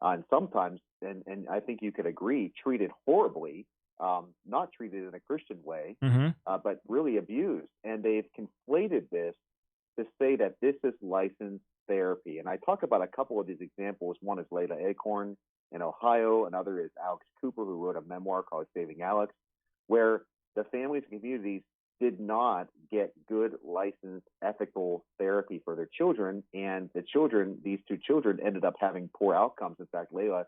and sometimes, and I think you could agree, treated horribly, not treated in a Christian way, but really abused. And they've conflated this to say that this is licensed therapy. And I talk about a couple of these examples. One is Layla Acorn in Ohio. Another is Alex Cooper, who wrote a memoir called Saving Alex, where the families and communities did not get good, licensed, ethical therapy for their children. And the children, these two children, ended up having poor outcomes. In fact, Layla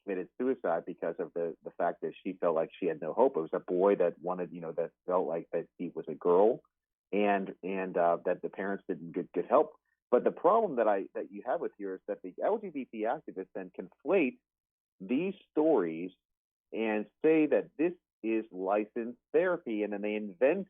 committed suicide because of the fact that she felt like she had no hope. It was a boy that wanted, that felt like that he was a girl, and that the parents didn't get good help. But the problem that you have with here is that the LGBT activists then conflate these stories and say that this is licensed therapy, and then they invent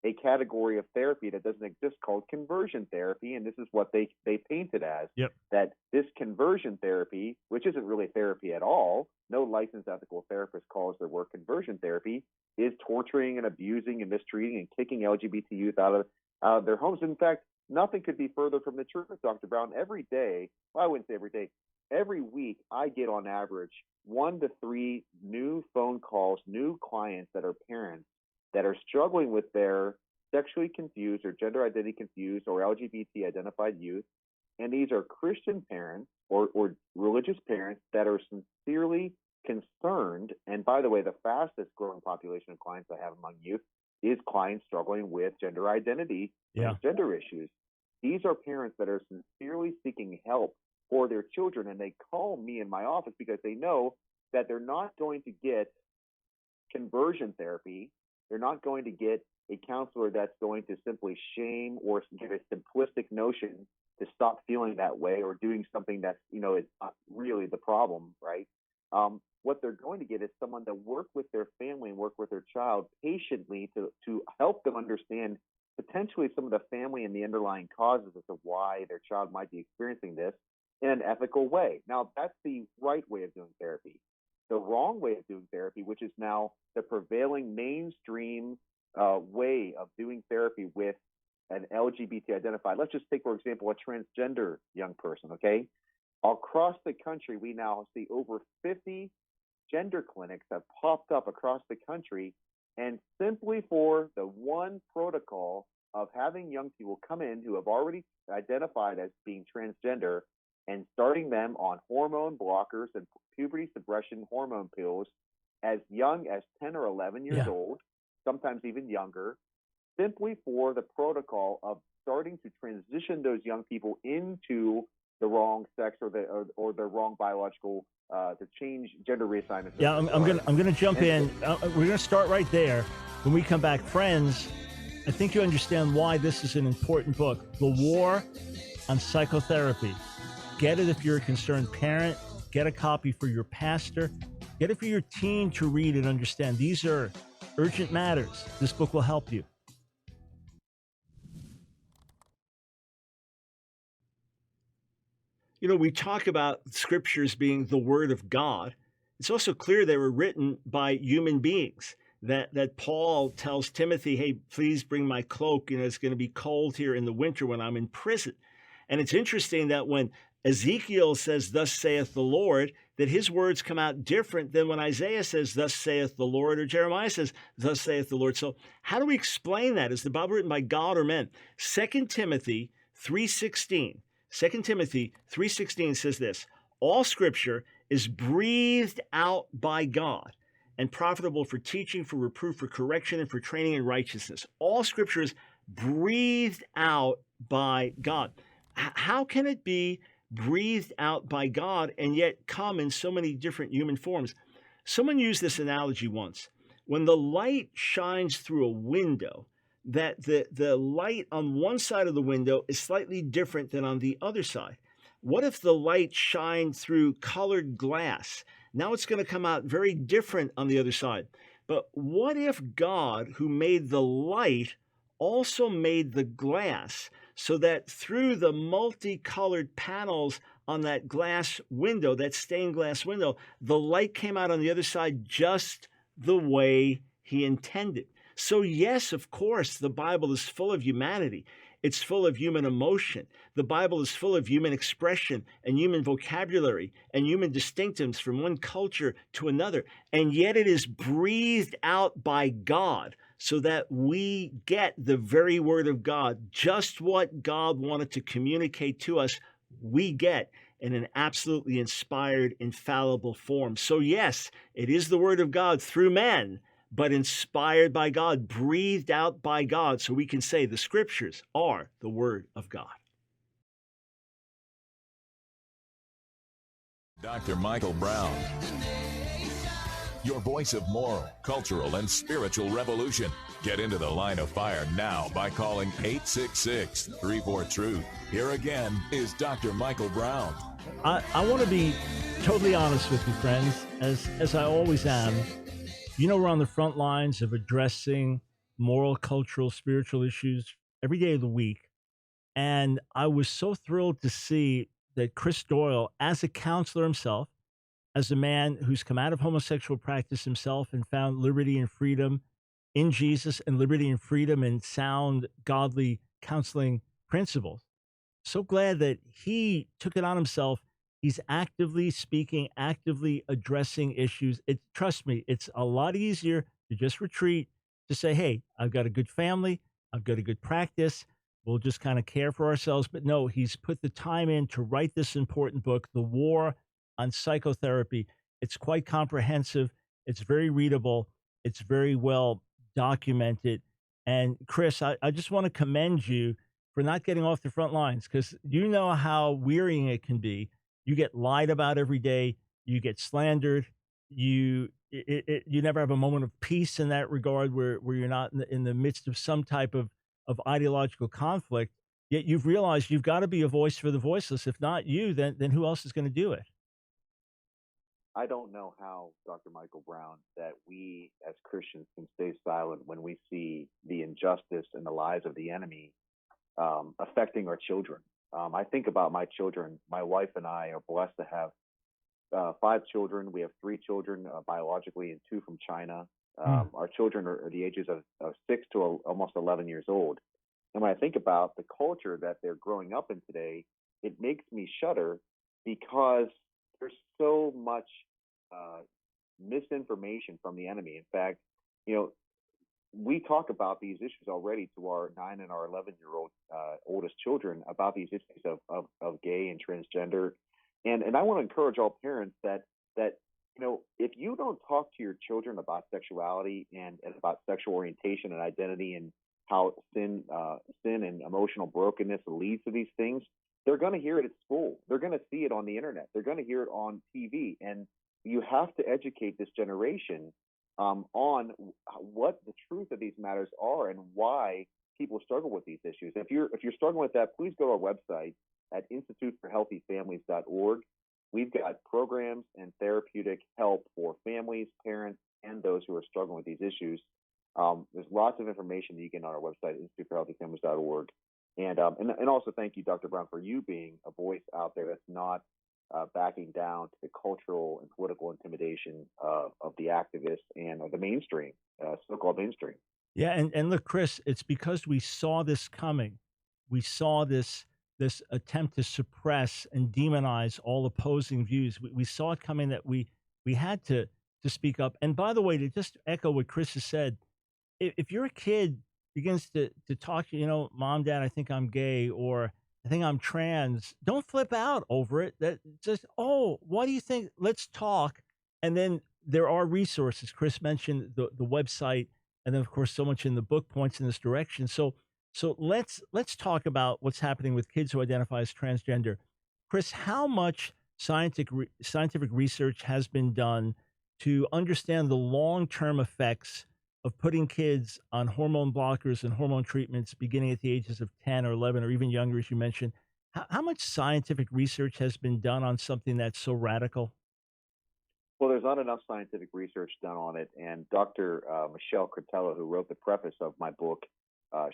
a category of therapy that doesn't exist called conversion therapy, and this is what they paint it as. Yep. That this conversion therapy, which isn't really therapy at all, no licensed ethical therapist calls their work conversion therapy, is torturing and abusing and mistreating and kicking LGBT youth out of their homes. In fact, nothing could be further from the truth, Dr. Brown. Every day, well, I wouldn't say every day, every week I get on average 1 to 3 new phone calls, new clients that are parents that are struggling with their sexually confused or gender identity confused or LGBT identified youth. And these are Christian parents or religious parents that are sincerely concerned. And by the way, the fastest growing population of clients I have among youth is clients struggling with gender identity and gender issues. These are parents that are sincerely seeking help for their children, and they call me in my office because they know that they're not going to get conversion therapy. They're not going to get a counselor that's going to simply shame or give a simplistic notion to stop feeling that way or doing something that's, is not really the problem, right? What they're going to get is someone to work with their family and work with their child patiently to help them understand potentially some of the family and the underlying causes as to why their child might be experiencing this in an ethical way. Now, that's the right way of doing therapy. The wrong way of doing therapy, which is now the prevailing mainstream way of doing therapy with an LGBT identified, let's just take, for example, a transgender young person, okay? Across the country, we now see over 50 gender clinics have popped up across the country, and simply for the one protocol of having young people come in who have already identified as being transgender and starting them on hormone blockers and puberty suppression hormone pills as young as 10 or 11 years old, sometimes even younger, simply for the protocol of starting to transition those young people into the wrong sex or the wrong biological to change gender reassignment. Yeah, I'm gonna jump in. We're gonna start right there. When we come back, friends, I think you understand why this is an important book, The War on Psychotherapy. Get it if you're a concerned parent. Get a copy for your pastor. Get it for your teen to read and understand. These are urgent matters. This book will help you. We talk about scriptures being the word of God. It's also clear they were written by human beings. That Paul tells Timothy, hey, please bring my cloak. It's going to be cold here in the winter when I'm in prison. And it's interesting that when Ezekiel says, thus saith the Lord, that his words come out different than when Isaiah says, thus saith the Lord, or Jeremiah says, thus saith the Lord. So how do we explain that? Is the Bible written by God or men? 2 Timothy 3:16. 2 Timothy 3:16 says this, all scripture is breathed out by God and profitable for teaching, for reproof, for correction, and for training in righteousness. All scripture is breathed out by God. How can it be breathed out by God and yet come in so many different human forms? Someone used this analogy once. When the light shines through a window, that the light on one side of the window is slightly different than on the other side. What if the light shined through colored glass? Now it's going to come out very different on the other side. But what if God, who made the light, also made the glass, so that through the multicolored panels on that glass window, that stained glass window, the light came out on the other side just the way he intended? So yes, of course, the Bible is full of humanity. It's full of human emotion. The Bible is full of human expression and human vocabulary and human distinctives from one culture to another. And yet it is breathed out by God so that we get the very word of God. Just what God wanted to communicate to us, we get in an absolutely inspired, infallible form. So yes, it is the word of God through men, but inspired by God, breathed out by God, so we can say the scriptures are the word of God. Dr. Michael Brown, your voice of moral, cultural, and spiritual revolution. Get into the line of fire now by calling 866-34-TRUTH. Here again is Dr. Michael Brown. I want to be totally honest with you, friends, as I always am. You know, we're on the front lines of addressing moral, cultural, spiritual issues every day of the week. And I was so thrilled to see that Chris Doyle, as a counselor himself, as a man who's come out of homosexual practice himself and found liberty and freedom in Jesus and liberty and freedom in sound, godly counseling principles. So glad that he took it on himself. He's actively speaking, actively addressing issues. Trust me, it's a lot easier to just retreat, to say, hey, I've got a good family, I've got a good practice, we'll just kind of care for ourselves. But no, he's put the time in to write this important book, The War on Psychotherapy. It's quite comprehensive, it's very readable, it's very well documented. And Chris, I just want to commend you for not getting off the front lines, because you know how wearying it can be. You get lied about every day. You get slandered. You never have a moment of peace in that regard, where you're not in the midst of some type of ideological conflict. Yet you've realized you've got to be a voice for the voiceless. If not you, then who else is going to do it? I don't know how, Dr. Michael Brown, that we as Christians can stay silent when we see the injustice and the lies of the enemy affecting our children. I think about my children. My wife and I are blessed to have 5 children. We have 3 children biologically and 2 from China. Our children are the ages of 6 to almost 11 years old. And when I think about the culture that they're growing up in today, it makes me shudder, because there's so much misinformation from the enemy. In fact, we talk about these issues already to our 9 and our 11-year-old oldest children, about these issues of gay and transgender. And I want to encourage all parents that if you don't talk to your children about sexuality and about sexual orientation and identity, and how sin and emotional brokenness leads to these things, they're going to hear it at school. They're going to see it on the internet. They're going to hear it on TV. And you have to educate this generation on what the truth of these matters are and why people struggle with these issues. If you're struggling with that, please go to our website at instituteforhealthyfamilies.org. We've got programs and therapeutic help for families, parents, and those who are struggling with these issues. There's lots of information that you get on our website, instituteforhealthyfamilies.org. And also thank you, Dr. Brown, for you being a voice out there that's not backing down to the cultural and political intimidation of the activists and of the mainstream, so-called mainstream. Yeah, and look, Chris, it's because we saw this coming. We saw this attempt to suppress and demonize all opposing views. We saw it coming, that we had to speak up. And by the way, to just echo what Chris has said, if your kid begins to talk to you, Mom, Dad, I think I'm gay, or I think I'm trans, don't flip out over it. That just, what do you think? Let's talk. And then there are resources. Chris mentioned the website, and then of course so much in the book points in this direction. So let's talk about what's happening with kids who identify as transgender. Chris, how much scientific research has been done to understand the long-term effects of putting kids on hormone blockers and hormone treatments beginning at the ages of 10 or 11 or even younger, as you mentioned? How much scientific research has been done on something that's so radical? Well, there's not enough scientific research done on it, and Dr. Michelle Cretella, who wrote the preface of my book,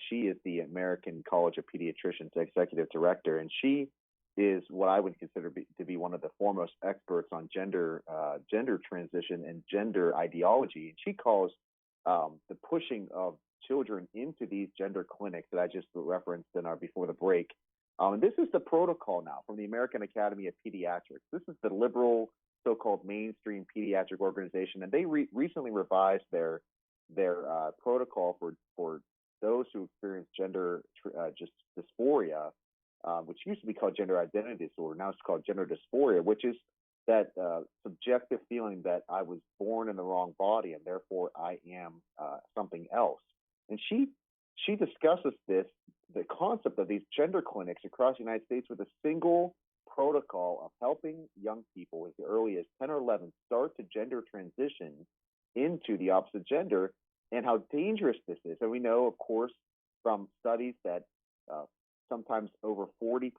she is the American College of Pediatricians executive director, and she is what I would consider to be one of the foremost experts on gender transition and gender ideology. And she calls the pushing of children into these gender clinics that I just referenced in our before the break. And this is the protocol now from the American Academy of Pediatrics. This is the liberal, so-called mainstream pediatric organization, and they recently revised their protocol for those who experience gender just dysphoria, which used to be called gender identity disorder. Now it's called gender dysphoria, which is that subjective feeling that I was born in the wrong body and therefore I am something else. And she discusses the concept of these gender clinics across the United States with a single protocol of helping young people as early as 10 or 11 start to gender transition into the opposite gender, and how dangerous this is. And we know, of course, from studies that sometimes over 40%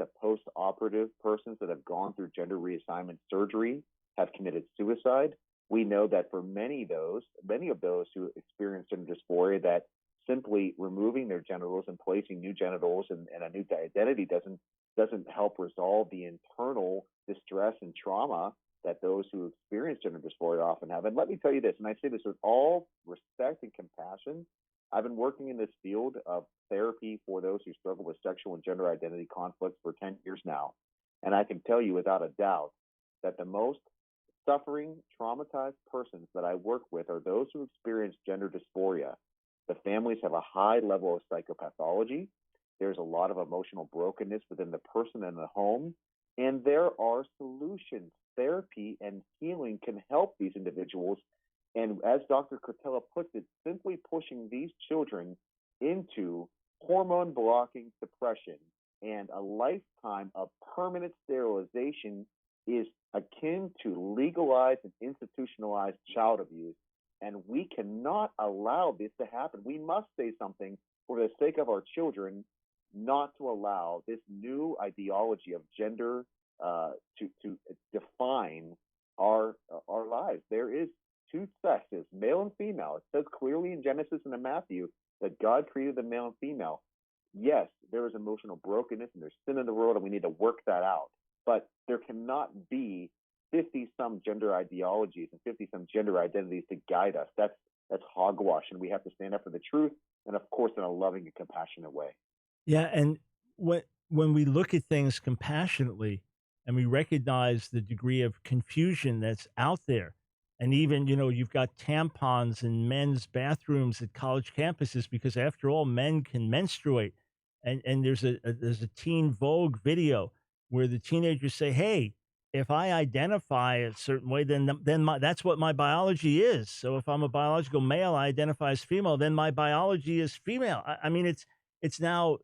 of post-operative persons that have gone through gender reassignment surgery have committed suicide. We know that for many of those who experience gender dysphoria, that simply removing their genitals and placing new genitals and a new identity doesn't help resolve the internal distress and trauma that those who experience gender dysphoria often have. And let me tell you this, and I say this with all respect and compassion, I've been working in this field of therapy for those who struggle with sexual and gender identity conflicts for 10 years now. And I can tell you without a doubt that the most suffering, traumatized persons that I work with are those who experience gender dysphoria. The families have a high level of psychopathology. There's a lot of emotional brokenness within the person and the home. And there are solutions. Therapy and healing can help these individuals. And as Dr. Cretella puts it, simply pushing these children into hormone-blocking depression and a lifetime of permanent sterilization is akin to legalized and institutionalized child abuse. And we cannot allow this to happen. We must say something for the sake of our children, not to allow this new ideology of gender to define our lives. There is two sexes, male and female. It says clearly in Genesis and in Matthew that God created the male and female. Yes, there is emotional brokenness and there's sin in the world, and we need to work that out. But there cannot be 50-some gender ideologies and 50-some gender identities to guide us. That's hogwash, and we have to stand up for the truth, and of course in a loving and compassionate way. Yeah, and when we look at things compassionately and we recognize the degree of confusion that's out there, and even, you've got tampons in men's bathrooms at college campuses because, after all, men can menstruate. And there's a Teen Vogue video where the teenagers say, "Hey, if I identify a certain way, then that's what my biology is. So if I'm a biological male, I identify as female, then my biology is female." I mean, it's now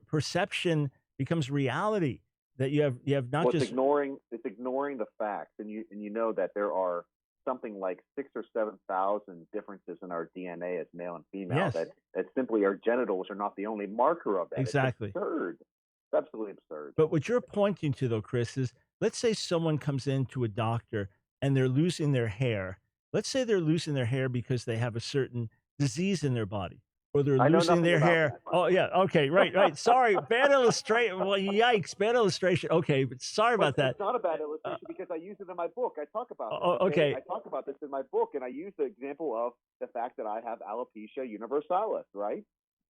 perception becomes reality, that you have not just it's ignoring the facts, and you know that there are something like 6,000 or 7,000 differences in our DNA as male and female. Yes. That simply our genitals are not the only marker of that. Exactly. It's absurd. It's absolutely absurd. But what you're pointing to, though, Chris, is, let's say someone comes into a doctor and they're losing their hair. Let's say they're losing their hair because they have a certain disease in their body, or they're losing their hair. Oh, yeah. Okay. Right. Sorry. Bad illustration. Well, yikes. Bad illustration. Okay. But sorry about that. It's not a bad illustration because I use it in my book. I talk about it. Okay. I talk about this in my book, and I use the example of the fact that I have alopecia universalis, right?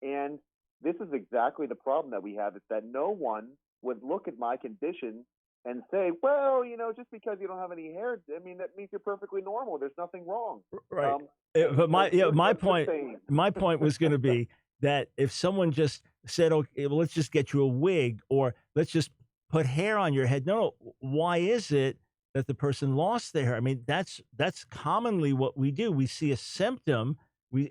And this is exactly the problem that we have, is that no one would look at my condition and say, well, just because you don't have any hair, I mean, that means you're perfectly normal. There's nothing wrong. Right. But my point was going to be that if someone just said, "Okay, well, let's just get you a wig, or let's just put hair on your head." No, why is it that the person lost their hair? I mean, that's commonly what we do. We see a symptom,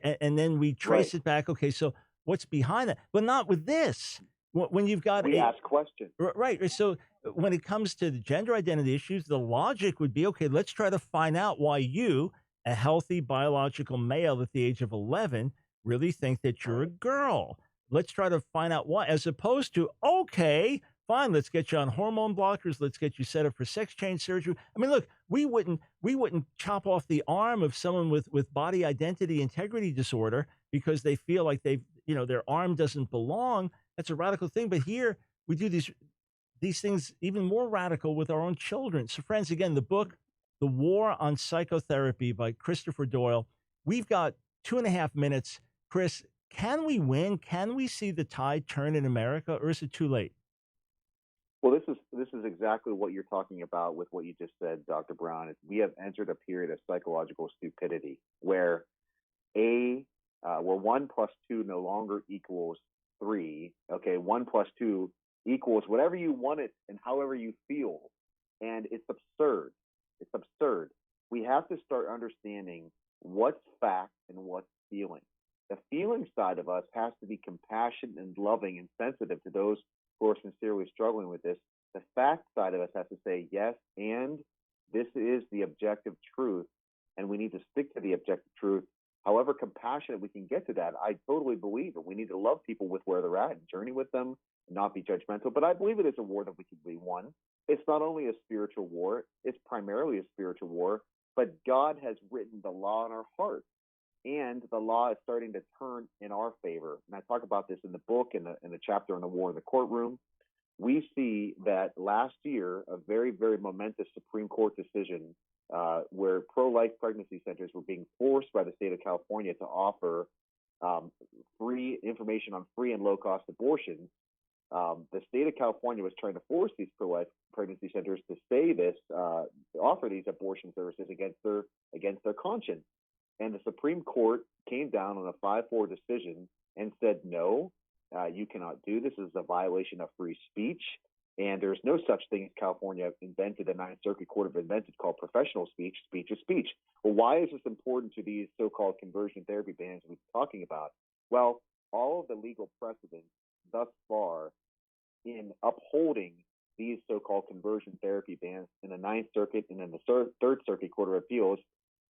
and then we trace it back. Okay, so what's behind that? But not with this. When you've got we ask questions. Right. So when it comes to the gender identity issues, the logic would be, okay, let's try to find out why you, a healthy biological male at the age of 11, really think that you're a girl. let's try to find out why, as opposed to, okay, fine, let's get you on hormone blockers. Let's get you set up for sex change surgery. I mean, look, we wouldn't chop off the arm of someone with body identity integrity disorder because they feel like their arm doesn't belong. That's a radical thing. But here we do these things even more radical with our own children. So friends, again, the book, The War on Psychotherapy by Christopher Doyle. We've got 2.5 minutes. Chris, can we win? Can we see the tide turn in America, or is it too late? Well, this is exactly what you're talking about with what you just said, Dr. Brown. We have entered a period of psychological stupidity where where 1 plus 2 no longer equals 3. Okay, 1 plus 2 equals whatever you want it and however you feel, and it's absurd. It's absurd. We have to start understanding what's fact and what's feeling. The feeling side of us has to be compassionate and loving and sensitive to those who are sincerely struggling with this. The fact side of us has to say, yes, and this is the objective truth, and we need to stick to the objective truth. However compassionate we can get to that, I totally believe it. We need to love people with where they're at and journey with them and not be judgmental. But I believe it is a war that we can be won. It's not only a spiritual war, it's primarily a spiritual war, but God has written the law in our hearts. And the law is starting to turn in our favor. And I talk about this in the book, in the chapter on the war in the courtroom. We see that last year, a very, very momentous Supreme Court decision where pro-life pregnancy centers were being forced by the state of California to offer free information on free and low-cost abortions. The state of California was trying to force these pro-life pregnancy centers to say this, offer these abortion services against their conscience. And the Supreme Court came down on a 5-4 decision and said, no, you cannot do this. This is a violation of free speech. And there's no such thing as California invented, the Ninth Circuit Court have invented, called professional speech. Speech is speech. Well, why is this important to these so-called conversion therapy bans we've been talking about? Well, all of the legal precedents thus far in upholding these so-called conversion therapy bans in the Ninth Circuit and in the Third Circuit Court of Appeals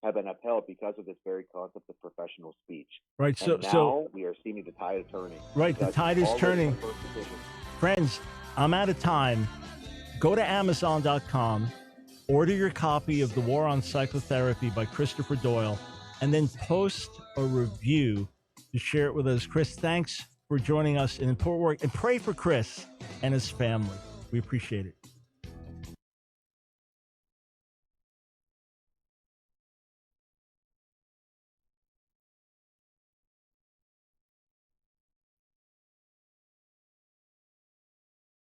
have been upheld because of this very concept of professional speech. Right. And now we are seeing the tide turning. Right. The tide is turning. Friends, I'm out of time. Go to Amazon.com, order your copy of The War on Psychotherapy by Christopher Doyle, and then post a review to share it with us. Chris, thanks for joining us in important work, and pray for Chris and his family. We appreciate it.